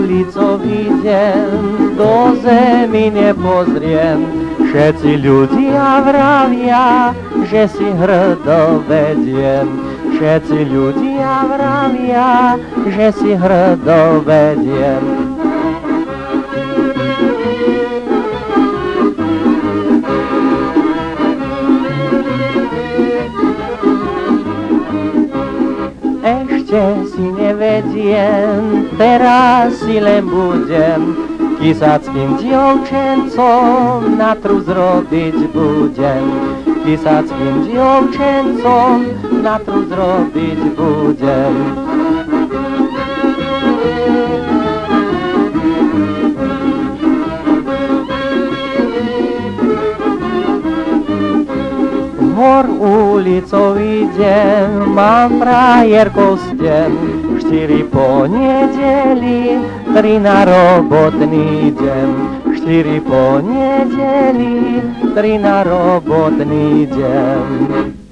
Ulicou idem, do zemi nepozriem, všetci ľudia vravia, že si hrdo vediem. Všetci ľudia vravia, že si hrdo vediem. Ešte si nevediem, teraz si len budem kisackým dievčencom, na trus robiť budem. Kisackým dievčencom, na trus robiť budem. Hor ulicou idem, mám frajerkou stem, 4 po nedeli, 3 na robotný deň. 4 po nedeli, 3 na robotný deň.